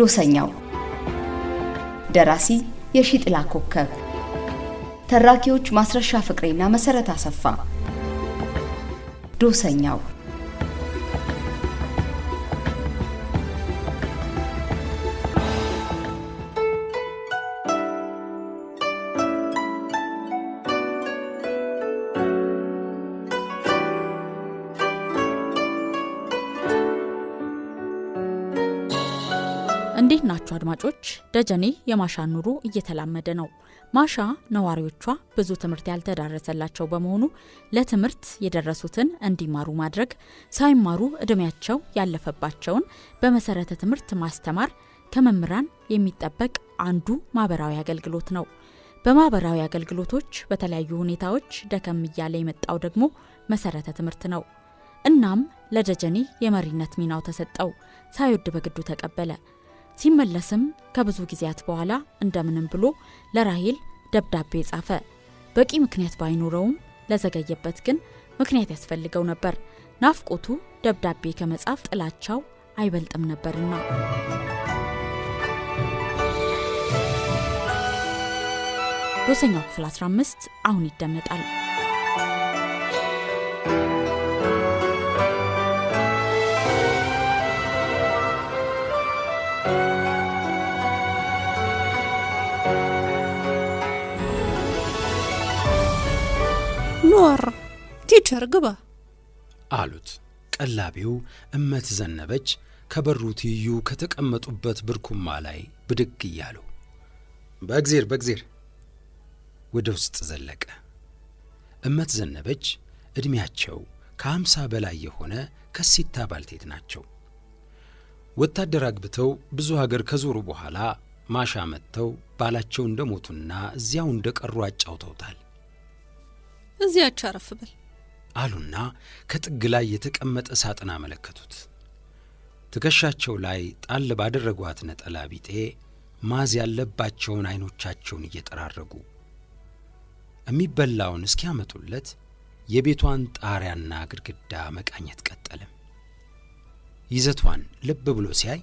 ዶሰኛው ደራሲ የሺጥላ ኮከብ ተራኪዎች ማስረሻ ፍቅሬና መሰረት አሰፋ ዶሰኛው እንዴት ናችሁ አድማጮች? ደጀኔ የማሻን ኑሮ እየተላመደ ነው። ማሻ ነዋሪዎቿ ብዙ ትምህርት ያልተዳረሰላቸው በመሆኑ ለትምህርት የደረሱትን እንዲማሩ ማድረግ፣ ሳይማሩ እድሜያቸው ያለፈባቸውን በመሰረተ ትምህርት ማስተማር ከመምህራን የሚጠበቅ አንዱ ማህበራዊ አገልግሎት ነው። በማህበራዊ አገልግሎቶች በተለያዩ ሁኔታዎች ደከም እያለ የመጣው ደግሞ መሰረተ ትምህርት ነው። እናም ለደጀኔ የመሪነት ሚናው ተሰጠው። ሳይወድ በግዱ ተቀበለ። ሲመለስም ከብዙ ጊዜያት በኋላ እንደምንም ብሎ ለራሄል ደብዳቤ ጻፈ። በቂ ምክንያት ባይኖረውም ለዘገየበት ግን ምክንያት ያስፈልገው ነበር። ናፍቆቱ ደብዳቤ ከመጻፍ ጥላቻው አይበልጥም ነበርና። ዶሰኛው ክፍል 15 አሁን ይደመጣል። ኖር ቲቸር ግባ አሉት ቀላቢው እመት ዘነበች ከበሩ ትይዩ ከተቀመጡበት ብርኩማ ላይ ብድግ እያሉ። በእግዜር ወደ ውስጥ ዘለቀ። እመት ዘነበች እድሜያቸው ከ50 በላይ የሆነ ከሲታ ባልቴት ናቸው። ወታደር አግብተው ብዙ ሀገር ከዞሩ በኋላ ማሻ መጥተው ባላቸው እንደሞቱና እዚያው እንደቀሩ አጫውተውታል። እዚያች አረፍ በል አሉና ከጥግ ላይ የተቀመጠ ሳጥን አመለከቱት። ትከሻቸው ላይ ጣል ባደረጓት ነጠላ ቢጤ ማዝ ያለባቸውን አይኖቻቸውን እየጠራረጉ የሚበላውን እስኪያመጡለት የቤቷን ጣሪያና ግድግዳ መቃኘት ቀጠለም። ይዘቷን ልብ ብሎ ሲያይ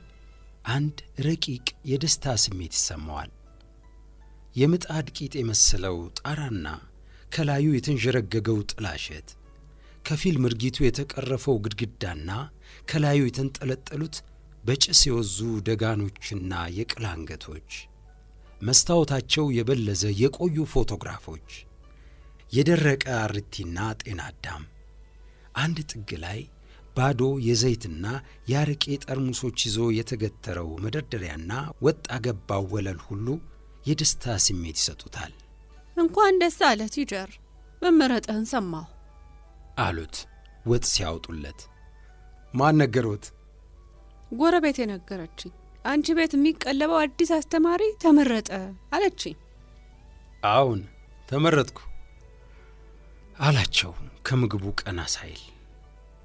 አንድ ረቂቅ የደስታ ስሜት ይሰማዋል። የምጣድ ቂጥ የመሰለው ጣራና ከላዩ የተንጀረገገው ጥላሸት፣ ከፊል ምርጊቱ የተቀረፈው ግድግዳና ከላዩ የተንጠለጠሉት በጭስ የወዙ ደጋኖችና የቅል አንገቶች፣ መስታወታቸው የበለዘ የቆዩ ፎቶግራፎች፣ የደረቀ አርቲና ጤና አዳም፣ አንድ ጥግ ላይ ባዶ የዘይትና የአረቄ ጠርሙሶች ይዞ የተገተረው መደርደሪያና ወጣ ገባው ወለል ሁሉ የደስታ ስሜት ይሰጡታል። እንኳን ደስ አለ ቲቸር፣ መመረጥህን ሰማሁ አሉት ወጥ ሲያወጡለት። ማን ነገሮት? ጎረቤት የነገረችኝ። አንቺ ቤት የሚቀለበው አዲስ አስተማሪ ተመረጠ አለችኝ። አሁን ተመረጥኩ አላቸው ከምግቡ ቀና ሳይል።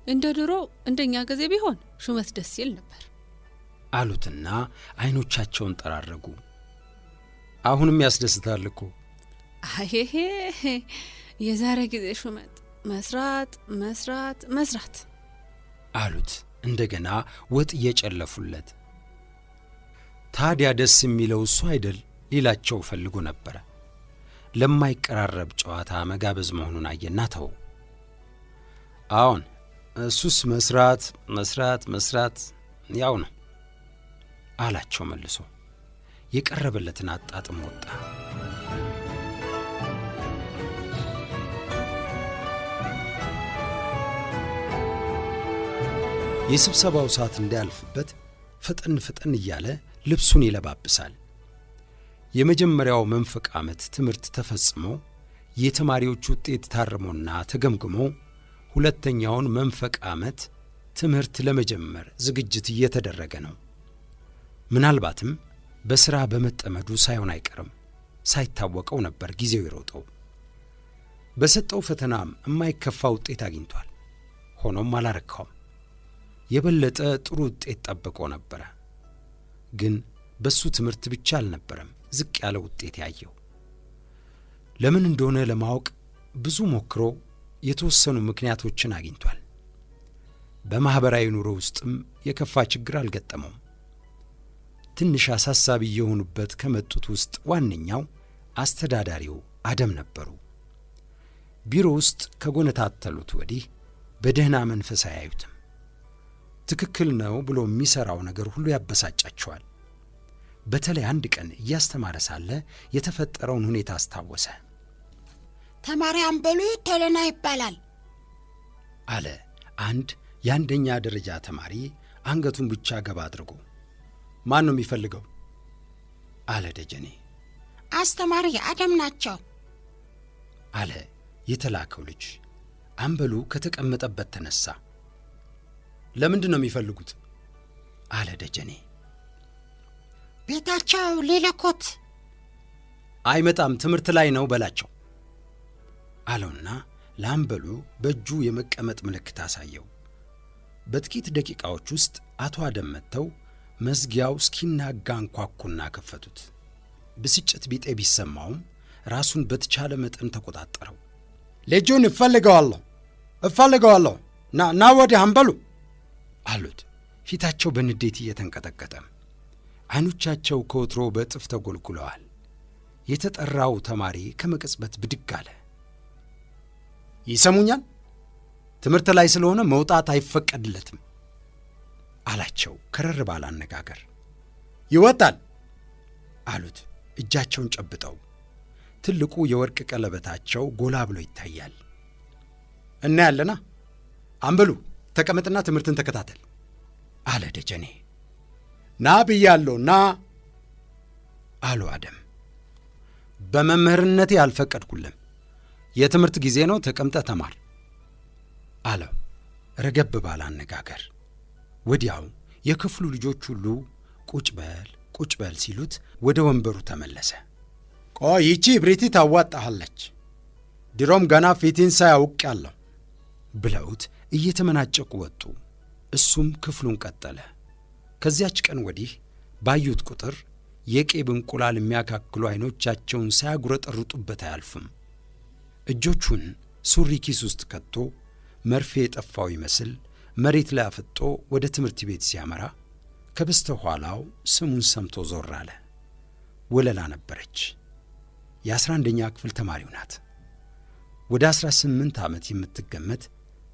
እንደ ድሮ እንደኛ ጊዜ ቢሆን ሹመት ደስ ይል ነበር አሉትና አይኖቻቸውን ጠራረጉ። አሁንም ያስደስታል እኮ። አይሄ የዛሬ ጊዜ ሹመት መስራት አሉት እንደገና ወጥ እየጨለፉለት። ታዲያ ደስ የሚለው እሱ አይደል ሊላቸው ፈልጎ ነበረ። ለማይቀራረብ ጨዋታ መጋበዝ መሆኑን አየና ተው። አሁን እሱስ መስራት ያው ነው አላቸው መልሶ። የቀረበለትን አጣጥም ወጣ። የስብሰባው ሰዓት እንዳያልፍበት ፈጠን እያለ ልብሱን ይለባብሳል። የመጀመሪያው መንፈቅ ዓመት ትምህርት ተፈጽሞ የተማሪዎች ውጤት ታርሞና ተገምግሞ ሁለተኛውን መንፈቅ ዓመት ትምህርት ለመጀመር ዝግጅት እየተደረገ ነው። ምናልባትም በሥራ በመጠመዱ ሳይሆን አይቀርም። ሳይታወቀው ነበር ጊዜው ይሮጠው። በሰጠው ፈተናም የማይከፋ ውጤት አግኝቷል። ሆኖም አላረካውም። የበለጠ ጥሩ ውጤት ጠብቆ ነበረ። ግን በሱ ትምህርት ብቻ አልነበረም ዝቅ ያለ ውጤት ያየው። ለምን እንደሆነ ለማወቅ ብዙ ሞክሮ የተወሰኑ ምክንያቶችን አግኝቷል። በማህበራዊ ኑሮ ውስጥም የከፋ ችግር አልገጠመውም። ትንሽ አሳሳቢ የሆኑበት ከመጡት ውስጥ ዋነኛው አስተዳዳሪው አደም ነበሩ። ቢሮ ውስጥ ከጎነታተሉት ወዲህ በደህና መንፈስ አያዩትም። ትክክል ነው ብሎ የሚሠራው ነገር ሁሉ ያበሳጫቸዋል። በተለይ አንድ ቀን እያስተማረ ሳለ የተፈጠረውን ሁኔታ አስታወሰ። ተማሪ አምበሉ ቶሎና ይባላል አለ አንድ የአንደኛ ደረጃ ተማሪ አንገቱን ብቻ ገባ አድርጎ። ማን ነው የሚፈልገው? አለ ደጀኔ። አስተማሪ አደም ናቸው አለ የተላከው ልጅ። አምበሉ ከተቀመጠበት ተነሳ። ለምንድን ነው የሚፈልጉት? አለ ደጀኔ። ቤታቸው ሊልኩት። አይመጣም፣ ትምህርት ላይ ነው በላቸው አለውና ለአምበሉ በእጁ የመቀመጥ ምልክት አሳየው። በጥቂት ደቂቃዎች ውስጥ አቶ አደም መጥተው መዝጊያው እስኪናጋ አንኳኩና ከፈቱት። ብስጭት ቢጤ ቢሰማውም ራሱን በተቻለ መጠን ተቆጣጠረው። ልጁን እፈልገዋለሁ ና ወዲህ አምበሉ አሉት፣ ፊታቸው በንዴት እየተንቀጠቀጠ። ዓይኖቻቸው ከወትሮ በእጥፍ ተጎልጉለዋል። የተጠራው ተማሪ ከመቅጽበት ብድግ አለ። ይሰሙኛል? ትምህርት ላይ ስለሆነ መውጣት አይፈቀድለትም አላቸው ከረር ባለ አነጋገር። ይወጣል አሉት እጃቸውን ጨብጠው። ትልቁ የወርቅ ቀለበታቸው ጎላ ብሎ ይታያል። እናያለና አምበሉ ተቀመጥና ትምህርትን ተከታተል አለ ደጀኔ። ና ብያለሁ ና አሉ አደም። በመምህርነቴ አልፈቀድኩልም። የትምህርት ጊዜ ነው፣ ተቀምጠህ ተማር አለው ረገብ ባለ አነጋገር። ወዲያው የክፍሉ ልጆች ሁሉ ቁጭ በል ሲሉት ወደ ወንበሩ ተመለሰ። ቆይ ይቺ ብሪቲ ታዋጣሃለች፣ ድሮም ገና ፊትን ሳያውቅ ያለው ብለውት እየተመናጨቁ ወጡ። እሱም ክፍሉን ቀጠለ። ከዚያች ቀን ወዲህ ባዩት ቁጥር የቄብ እንቁላል የሚያካክሉ ዓይኖቻቸውን ሳያጉረጠርጡበት አያልፉም። እጆቹን ሱሪ ኪስ ውስጥ ከቶ መርፌ የጠፋው ይመስል መሬት ላይ አፍጦ ወደ ትምህርት ቤት ሲያመራ ከበስተኋላው ስሙን ሰምቶ ዞር አለ። ወለላ ነበረች። የ11ኛ ክፍል ተማሪው ናት። ወደ 18 ዓመት የምትገመት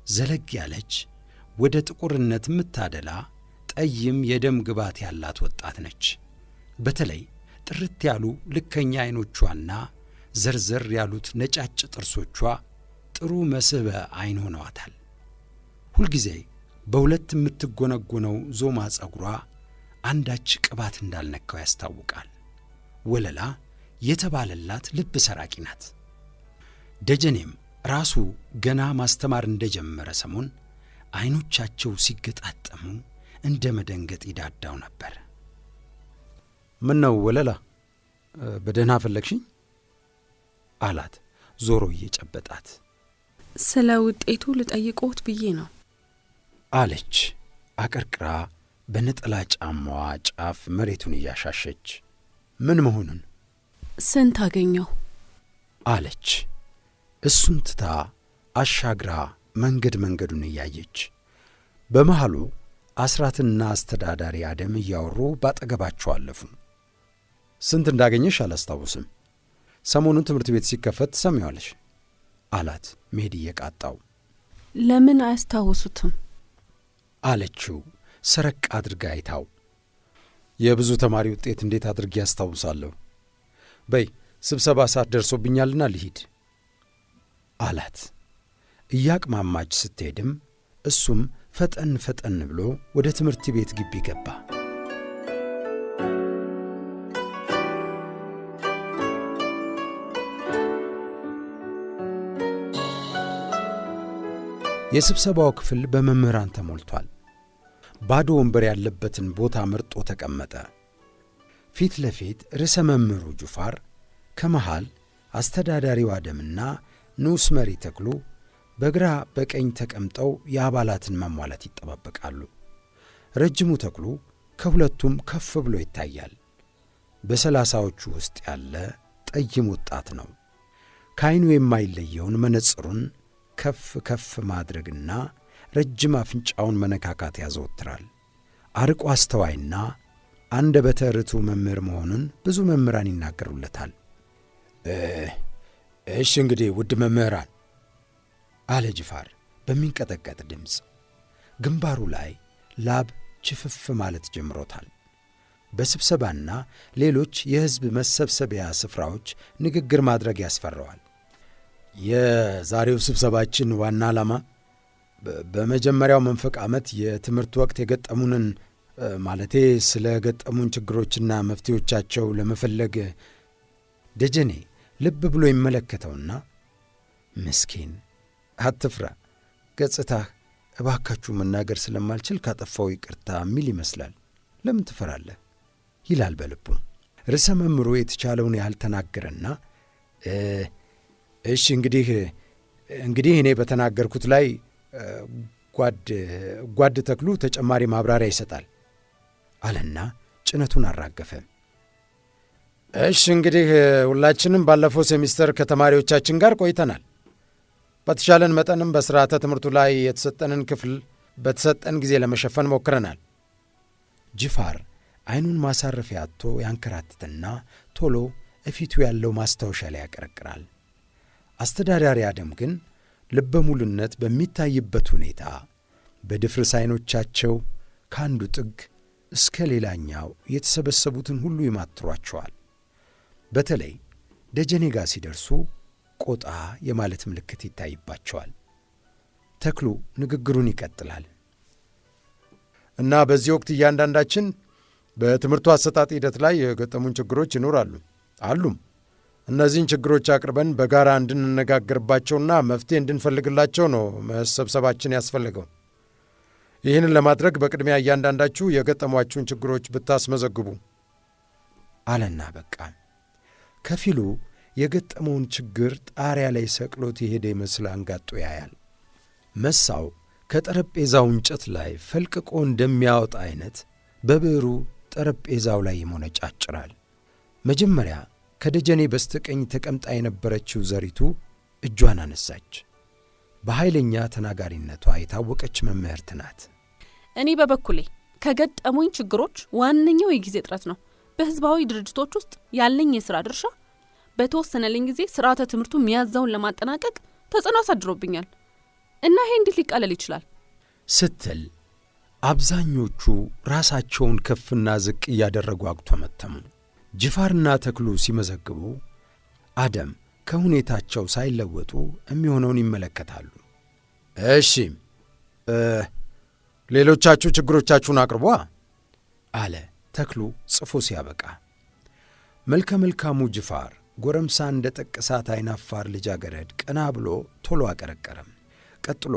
ዘለግ ያለች ወደ ጥቁርነት የምታደላ ጠይም የደም ግባት ያላት ወጣት ነች። በተለይ ጥርት ያሉ ልከኛ ዓይኖቿና ዘርዘር ያሉት ነጫጭ ጥርሶቿ ጥሩ መስህበ ዓይን ሆነዋታል። ሁልጊዜ በሁለት የምትጎነጎነው ዞማ ጸጉሯ አንዳች ቅባት እንዳልነካው ያስታውቃል። ወለላ የተባለላት ልብ ሰራቂ ናት። ደጀኔም ራሱ ገና ማስተማር እንደጀመረ ሰሞን ዓይኖቻቸው ሲገጣጠሙ እንደ መደንገጥ ይዳዳው ነበር። ምን ነው ወለላ፣ በደህና ፈለግሽኝ? አላት ዞሮ እየጨበጣት። ስለ ውጤቱ ልጠይቅዎት ብዬ ነው አለች አቀርቅራ በነጠላ ጫማዋ ጫፍ መሬቱን እያሻሸች። ምን መሆኑን? ስንት አገኘው? አለች እሱን ትታ አሻግራ መንገዱን እያየች። በመሃሉ አስራትና አስተዳዳሪ አደም እያወሩ ባጠገባቸው አለፉ። ስንት እንዳገኘሽ አላስታውስም። ሰሞኑን ትምህርት ቤት ሲከፈት ትሰሚዋለሽ አላት መሄድ እየቃጣው። ለምን አያስታውሱትም? አለችው ሰረቅ አድርጋ አይታው። የብዙ ተማሪ ውጤት እንዴት አድርጌ ያስታውሳለሁ? በይ ስብሰባ ሰዓት ደርሶብኛልና ልሂድ አላት። እያቅማማች ስትሄድም እሱም ፈጠን ብሎ ወደ ትምህርት ቤት ግቢ ገባ። የስብሰባው ክፍል በመምህራን ተሞልቷል። ባዶ ወንበር ያለበትን ቦታ መርጦ ተቀመጠ። ፊት ለፊት ርዕሰ መምህሩ ጁፋር፣ ከመሃል አስተዳዳሪው አደምና ንዑስ መሪ ተክሉ በግራ በቀኝ ተቀምጠው የአባላትን መሟላት ይጠባበቃሉ። ረጅሙ ተክሉ ከሁለቱም ከፍ ብሎ ይታያል። በሰላሳዎቹ ውስጥ ያለ ጠይም ወጣት ነው። ከዓይኑ የማይለየውን መነጽሩን ከፍ ማድረግና ረጅም አፍንጫውን መነካካት ያዘወትራል። አርቆ አስተዋይና አንደበተ ርቱዕ መምህር መሆኑን ብዙ መምህራን ይናገሩለታል። እሺ እንግዲህ ውድ መምህራን አለ ጅፋር በሚንቀጠቀጥ ድምፅ። ግንባሩ ላይ ላብ ችፍፍ ማለት ጀምሮታል። በስብሰባና ሌሎች የሕዝብ መሰብሰቢያ ስፍራዎች ንግግር ማድረግ ያስፈራዋል። የዛሬው ስብሰባችን ዋና ዓላማ በመጀመሪያው መንፈቅ ዓመት የትምህርት ወቅት የገጠሙንን ማለቴ ስለ ገጠሙን ችግሮችና መፍትሄዎቻቸው ለመፈለግ ደጀኔ ልብ ብሎ ይመለከተውና ምስኪን አትፍራ፣ ገጽታህ እባካችሁ መናገር ስለማልችል ካጠፋው ይቅርታ የሚል ይመስላል። ለምን ትፈራለህ? ይላል በልቡ። ርዕሰ መምህሩ የተቻለውን ያህል ተናገረና እሺ እንግዲህ እኔ በተናገርኩት ላይ ጓድ ተክሉ ተጨማሪ ማብራሪያ ይሰጣል አለና ጭነቱን አራገፈ። እሺ እንግዲህ ሁላችንም ባለፈው ሴሚስተር ከተማሪዎቻችን ጋር ቆይተናል። በተቻለን መጠንም በስርዓተ ትምህርቱ ላይ የተሰጠንን ክፍል በተሰጠን ጊዜ ለመሸፈን ሞክረናል። ጅፋር ዓይኑን ማሳረፊያ አጥቶ ያንከራትትና ቶሎ እፊቱ ያለው ማስታወሻ ላይ ያቀረቅራል። አስተዳዳሪ አደም ግን ልበ ሙሉነት በሚታይበት ሁኔታ በድፍርስ ዓይኖቻቸው ከአንዱ ጥግ እስከ ሌላኛው የተሰበሰቡትን ሁሉ ይማትሯቸዋል። በተለይ ደጀኔ ጋር ሲደርሱ ቆጣ የማለት ምልክት ይታይባቸዋል። ተክሉ ንግግሩን ይቀጥላል። እና በዚህ ወቅት እያንዳንዳችን በትምህርቱ አሰጣጥ ሂደት ላይ የገጠሙን ችግሮች ይኖራሉ አሉም። እነዚህን ችግሮች አቅርበን በጋራ እንድንነጋገርባቸውና መፍትሄ እንድንፈልግላቸው ነው መሰብሰባችን ያስፈልገው። ይህንን ለማድረግ በቅድሚያ እያንዳንዳችሁ የገጠሟችሁን ችግሮች ብታስመዘግቡ አለና በቃ። ከፊሉ የገጠመውን ችግር ጣሪያ ላይ ሰቅሎት የሄደ ይመስል አንጋጦ ያያል። መሳው ከጠረጴዛው እንጨት ላይ ፈልቅቆ እንደሚያወጣ አይነት በብዕሩ ጠረጴዛው ላይ ይሞነጫጭራል። መጀመሪያ ከደጀኔ በስተቀኝ ተቀምጣ የነበረችው ዘሪቱ እጇን አነሳች። በኃይለኛ ተናጋሪነቷ የታወቀች መምህርት ናት። እኔ በበኩሌ ከገጠሙኝ ችግሮች ዋነኛው የጊዜ እጥረት ነው። በሕዝባዊ ድርጅቶች ውስጥ ያለኝ የሥራ ድርሻ በተወሰነልኝ ጊዜ ስርዓተ ትምህርቱ የሚያዘውን ለማጠናቀቅ ተጽዕኖ አሳድሮብኛል እና ይሄ እንዴት ሊቃለል ይችላል ስትል አብዛኞቹ ራሳቸውን ከፍና ዝቅ እያደረጉ አጉተመተሙ። ጅፋርና ተክሉ ሲመዘግቡ አደም ከሁኔታቸው ሳይለወጡ የሚሆነውን ይመለከታሉ። እሺ ሌሎቻችሁ ችግሮቻችሁን አቅርቧ አለ ተክሉ ጽፎ ሲያበቃ። መልከ መልካሙ ጅፋር ጎረምሳ እንደ ጠቀሳት አይናፋር ልጃገረድ ቀና ብሎ ቶሎ አቀረቀረም። ቀጥሎ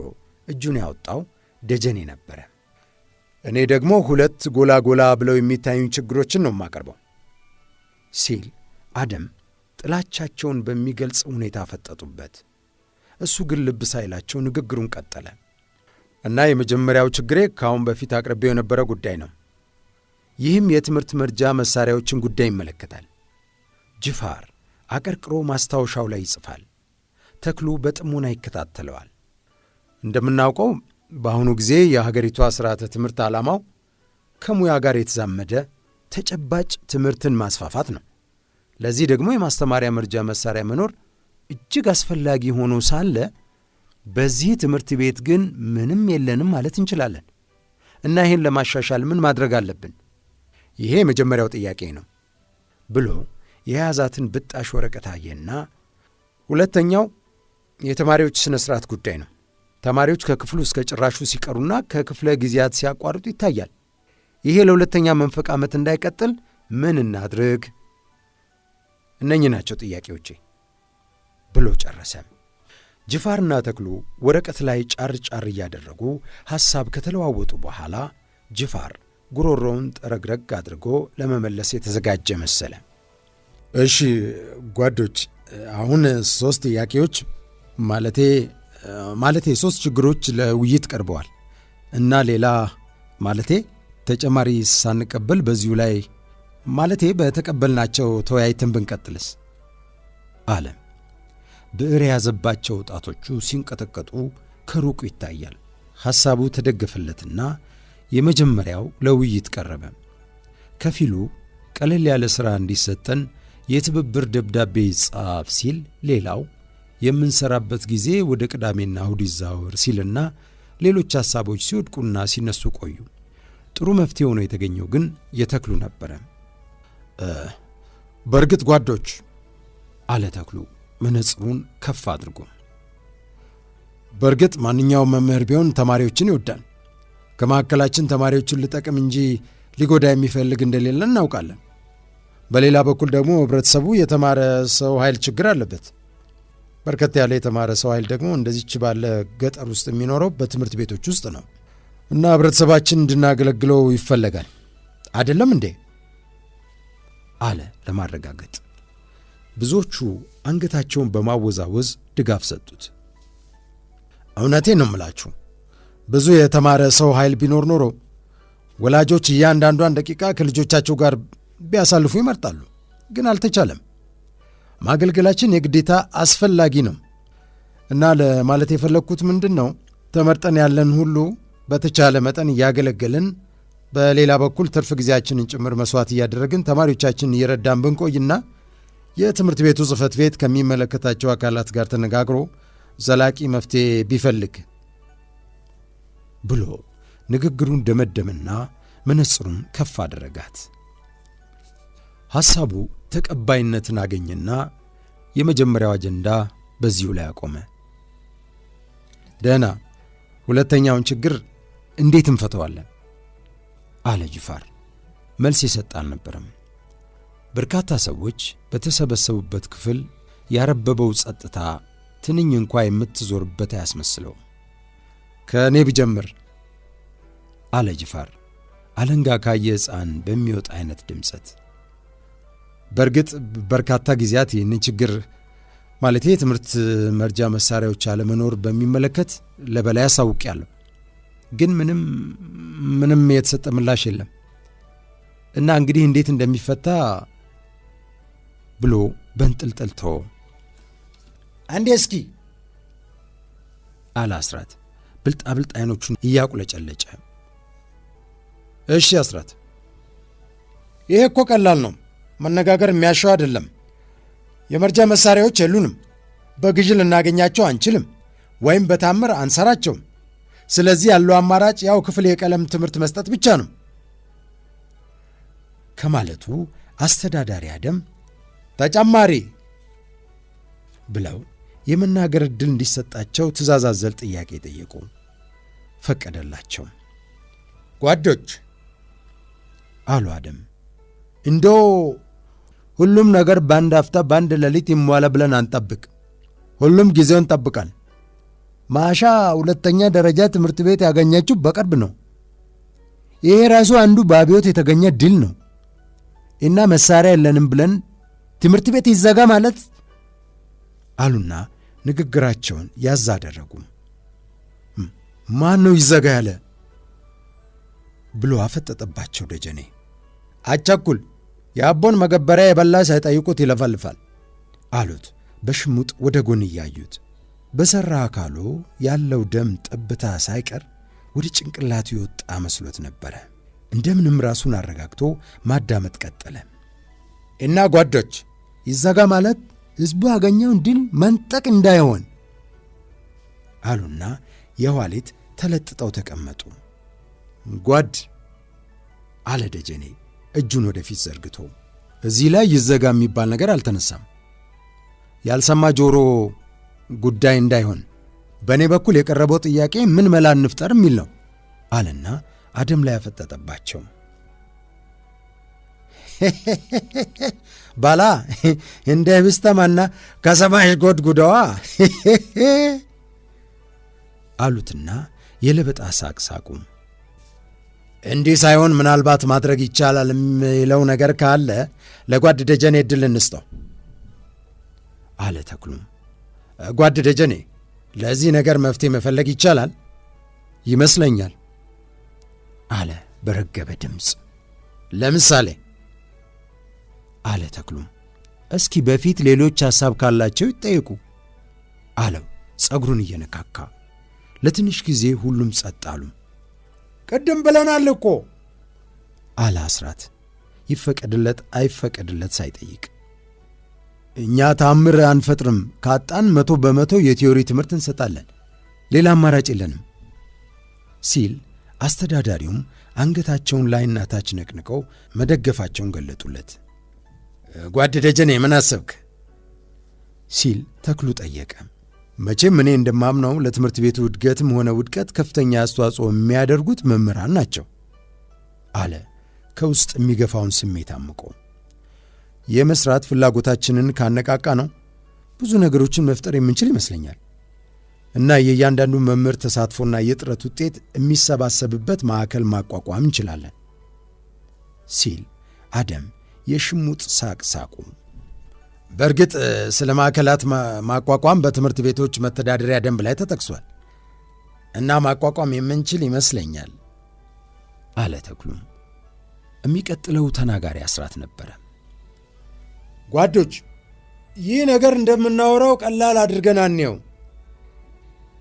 እጁን ያወጣው ደጀኔ ነበረ። እኔ ደግሞ 2 ጎላ ጎላ ብለው የሚታዩኝ ችግሮችን ነው የማቀርበው ሲል አደም ጥላቻቸውን በሚገልጽ ሁኔታ ፈጠጡበት። እሱ ግን ልብ ሳይላቸው ንግግሩን ቀጠለ እና የመጀመሪያው ችግሬ ከአሁን በፊት አቅርቤው የነበረ ጉዳይ ነው። ይህም የትምህርት መርጃ መሳሪያዎችን ጉዳይ ይመለከታል። ጅፋር አቀርቅሮ ማስታወሻው ላይ ይጽፋል። ተክሉ በጥሞና ይከታተለዋል። እንደምናውቀው በአሁኑ ጊዜ የሀገሪቷ ሥርዓተ ትምህርት ዓላማው ከሙያ ጋር የተዛመደ ተጨባጭ ትምህርትን ማስፋፋት ነው። ለዚህ ደግሞ የማስተማሪያ መርጃ መሳሪያ መኖር እጅግ አስፈላጊ ሆኖ ሳለ በዚህ ትምህርት ቤት ግን ምንም የለንም ማለት እንችላለን እና ይህን ለማሻሻል ምን ማድረግ አለብን? ይሄ የመጀመሪያው ጥያቄ ነው ብሎ የያዛትን ብጣሽ ወረቀት አየና፣ ሁለተኛው የተማሪዎች ሥነ ሥርዓት ጉዳይ ነው። ተማሪዎች ከክፍሉ እስከ ጭራሹ ሲቀሩና ከክፍለ ጊዜያት ሲያቋርጡ ይታያል። ይሄ ለሁለተኛ መንፈቅ ዓመት እንዳይቀጥል ምን እናድርግ? እነኚህ ናቸው ጥያቄዎቼ ብሎ ጨረሰ። ጅፋርና ተክሉ ወረቀት ላይ ጫር ጫር እያደረጉ ሐሳብ ከተለዋወጡ በኋላ ጅፋር ጉሮሮውን ጠረግረግ አድርጎ ለመመለስ የተዘጋጀ መሰለ። እሺ ጓዶች፣ አሁን 3 ጥያቄዎች ማለቴ 3 ችግሮች ለውይይት ቀርበዋል እና ሌላ ተጨማሪ ሳንቀበል በዚሁ ላይ በተቀበልናቸው ተወያይተን ብንቀጥልስ አለ። ብዕር የያዘባቸው ጣቶቹ ሲንቀጠቀጡ ከሩቁ ይታያል። ሐሳቡ ተደገፈለትና የመጀመሪያው ለውይይት ቀረበ። ከፊሉ ቀለል ያለ ሥራ እንዲሰጠን የትብብር ደብዳቤ ይጻፍ ሲል፣ ሌላው የምንሰራበት ጊዜ ወደ ቅዳሜና እሁድ ይዛወር ሲልና ሌሎች ሐሳቦች ሲወድቁና ሲነሱ ቆዩ። ጥሩ መፍትሄ ሆኖ የተገኘው ግን የተክሉ ነበረ። በእርግጥ ጓዶች፣ አለ ተክሉ መነጽሩን ከፍ አድርጎ፣ በእርግጥ ማንኛውም መምህር ቢሆን ተማሪዎችን ይወዳል። ከመካከላችን ተማሪዎችን ልጠቅም እንጂ ሊጎዳ የሚፈልግ እንደሌለ እናውቃለን። በሌላ በኩል ደግሞ ህብረተሰቡ የተማረ ሰው ኃይል ችግር አለበት። በርከት ያለ የተማረ ሰው ኃይል ደግሞ እንደዚች ባለ ገጠር ውስጥ የሚኖረው በትምህርት ቤቶች ውስጥ ነው እና ህብረተሰባችን እንድናገለግለው ይፈለጋል። አይደለም እንዴ? አለ ለማረጋገጥ። ብዙዎቹ አንገታቸውን በማወዛወዝ ድጋፍ ሰጡት። እውነቴን ነው የምላችሁ፣ ብዙ የተማረ ሰው ኃይል ቢኖር ኖሮ ወላጆች እያንዳንዷን ደቂቃ ከልጆቻቸው ጋር ቢያሳልፉ ይመርጣሉ። ግን አልተቻለም። ማገልገላችን የግዴታ አስፈላጊ ነው እና ለማለት የፈለግኩት ምንድን ነው፣ ተመርጠን ያለን ሁሉ በተቻለ መጠን እያገለገልን፣ በሌላ በኩል ትርፍ ጊዜያችንን ጭምር መስዋዕት እያደረግን ተማሪዎቻችን እየረዳን ብንቆይና የትምህርት ቤቱ ጽሕፈት ቤት ከሚመለከታቸው አካላት ጋር ተነጋግሮ ዘላቂ መፍትሄ ቢፈልግ ብሎ ንግግሩን ደመደምና መነጽሩን ከፍ አደረጋት። ሐሳቡ ተቀባይነትን አገኘና የመጀመሪያው አጀንዳ በዚሁ ላይ አቆመ። ደህና፣ ሁለተኛውን ችግር እንዴት እንፈተዋለን? አለ ጅፋር። መልስ የሰጠ አልነበረም። በርካታ ሰዎች በተሰበሰቡበት ክፍል ያረበበው ጸጥታ ትንኝ እንኳ የምትዞርበት አያስመስለው። ከእኔ ብጀምር፣ አለ ጅፋር አለንጋ ካየ ሕፃን በሚወጣ አይነት ድምፀት። በእርግጥ በርካታ ጊዜያት ይህንን ችግር ማለቴ የትምህርት መርጃ መሳሪያዎች አለመኖር በሚመለከት ለበላይ አሳውቄያለሁ። ግን ምንም የተሰጠ ምላሽ የለም እና እንግዲህ እንዴት እንደሚፈታ ብሎ በንጥልጥል ተወ። አንዴ እስኪ አለ አስራት ብልጣብልጥ አይኖቹን እያቁለጨለጨ። እሺ አስራት፣ ይሄ እኮ ቀላል ነው፣ መነጋገር የሚያሻው አይደለም። የመርጃ መሳሪያዎች የሉንም፣ በግዥ ልናገኛቸው አንችልም፣ ወይም በታምር አንሰራቸውም። ስለዚህ ያለው አማራጭ ያው ክፍል የቀለም ትምህርት መስጠት ብቻ ነው ከማለቱ አስተዳዳሪ አደም ተጨማሪ ብለው የመናገር ዕድል እንዲሰጣቸው ትእዛዝ አዘል ጥያቄ ጠየቁ። ፈቀደላቸው። ጓዶች፣ አሉ አደም፣ እንደው ሁሉም ነገር በአንድ አፍታ በአንድ ሌሊት ይሟላ ብለን አንጠብቅ። ሁሉም ጊዜውን ጠብቃል። ማሻ ሁለተኛ ደረጃ ትምህርት ቤት ያገኘችው በቅርብ ነው። ይሄ ራሱ አንዱ በአብዮት የተገኘ ድል ነው እና መሳሪያ የለንም ብለን ትምህርት ቤት ይዘጋ ማለት አሉና ንግግራቸውን ያዝ አደረጉ። ማን ነው ይዘጋ ያለ ብሎ አፈጠጠባቸው ደጀኔ። አቻኩል፣ የአቦን መገበሪያ የበላ ሳይጠይቁት ይለፈልፋል አሉት በሽሙጥ ወደ ጎን እያዩት። በሠራ አካሉ ያለው ደም ጠብታ ሳይቀር ወደ ጭንቅላቱ የወጣ መስሎት ነበረ። እንደምንም ራሱን አረጋግቶ ማዳመጥ ቀጠለ። እና ጓዶች፣ ይዘጋ ማለት ሕዝቡ ያገኘውን ድል መንጠቅ እንዳይሆን አሉና የኋሊት ተለጥጠው ተቀመጡ። ጓድ፣ አለ ደጀኔ እጁን ወደፊት ዘርግቶ፣ እዚህ ላይ ይዘጋ የሚባል ነገር አልተነሳም። ያልሰማ ጆሮ ጉዳይ እንዳይሆን በእኔ በኩል የቀረበው ጥያቄ ምን መላ እንፍጠር የሚል ነው አለና አደም ላይ ያፈጠጠባቸው። ባላ እንደ ብስተማና ከሰማሽ ጎድጉደዋ አሉትና የለበጣ ሳቅ ሳቁ። እንዲህ ሳይሆን ምናልባት ማድረግ ይቻላል የሚለው ነገር ካለ ለጓድ ደጀኔ ዕድል እንስጠው አለ ተክሉም። ጓድ ደጀኔ፣ ለዚህ ነገር መፍትሄ መፈለግ ይቻላል ይመስለኛል አለ በረገበ ድምፅ። ለምሳሌ አለ ተክሉም። እስኪ በፊት ሌሎች ሐሳብ ካላቸው ይጠየቁ አለው ጸጉሩን እየነካካ። ለትንሽ ጊዜ ሁሉም ጸጥ አሉ። ቅድም ብለናል እኮ አለ አስራት ይፈቀድለት አይፈቀድለት ሳይጠይቅ። እኛ ታምር አንፈጥርም፣ ካጣን 100% የቲዮሪ ትምህርት እንሰጣለን፣ ሌላ አማራጭ የለንም ሲል አስተዳዳሪውም አንገታቸውን ላይና ታች ነቅንቀው መደገፋቸውን ገለጡለት። ጓድ ደጀኔ ምን አሰብክ? ሲል ተክሉ ጠየቀ። መቼም እኔ እንደማምነው ለትምህርት ቤቱ እድገትም ሆነ ውድቀት ከፍተኛ አስተዋጽኦ የሚያደርጉት መምህራን ናቸው አለ ከውስጥ የሚገፋውን ስሜት አምቆ። የመስራት ፍላጎታችንን ካነቃቃ ነው ብዙ ነገሮችን መፍጠር የምንችል ይመስለኛል እና የእያንዳንዱ መምህር ተሳትፎና የጥረት ውጤት የሚሰባሰብበት ማዕከል ማቋቋም እንችላለን ሲል አደም የሽሙጥ ሳቅ ሳቁ። በእርግጥ ስለ ማዕከላት ማቋቋም በትምህርት ቤቶች መተዳደሪያ ደንብ ላይ ተጠቅሷል እና ማቋቋም የምንችል ይመስለኛል አለ ተክሉም። የሚቀጥለው ተናጋሪ አስራት ነበረ። ጓዶች፣ ይህ ነገር እንደምናወራው ቀላል አድርገን አንየው።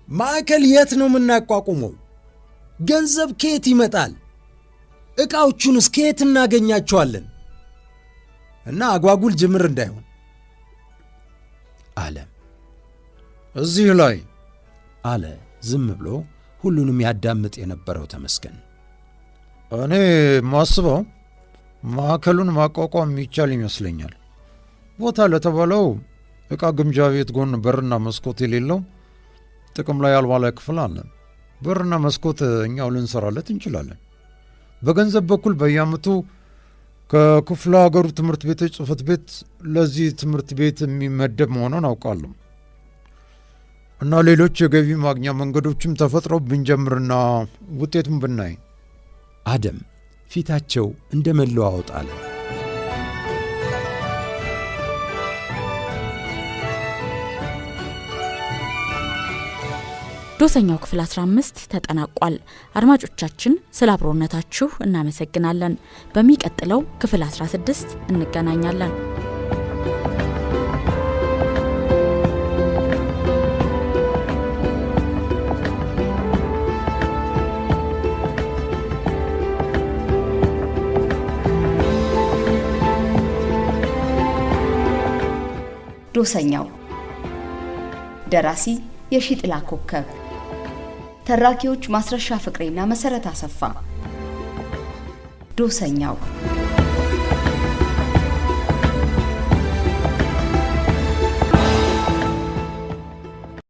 ማዕከል የት ነው የምናቋቁመው? ገንዘብ ከየት ይመጣል? ዕቃዎቹንስ ከየት እናገኛቸዋለን? እና አጓጉል ጅምር እንዳይሆን አለ። እዚህ ላይ አለ ዝም ብሎ ሁሉንም ያዳምጥ የነበረው ተመስገን። እኔ ማስበው ማዕከሉን ማቋቋም የሚቻል ይመስለኛል። ቦታ ለተባለው ዕቃ ግምጃ ቤት ጎን በርና መስኮት የሌለው ጥቅም ላይ ያልዋለ ክፍል አለ። በርና መስኮት እኛው ልንሰራለት እንችላለን። በገንዘብ በኩል በየዓመቱ ከክፍለ ሀገሩ ትምህርት ቤቶች ጽሕፈት ቤት ለዚህ ትምህርት ቤት የሚመደብ መሆኑን አውቃለሁ እና ሌሎች የገቢ ማግኛ መንገዶችም ተፈጥረው ብንጀምርና ውጤቱን ብናይ። አደም ፊታቸው እንደ መለዋወጥ አለ። ዶሰኛው ክፍል 15 ተጠናቋል። አድማጮቻችን ስለ አብሮነታችሁ እናመሰግናለን። በሚቀጥለው ክፍል 16 እንገናኛለን። ዶሰኛው ደራሲ የሺጥላ ኮከብ፣ ተራኪዎች ማስረሻ ፍቅሬና መሰረት አሰፋ። ዶሰኛው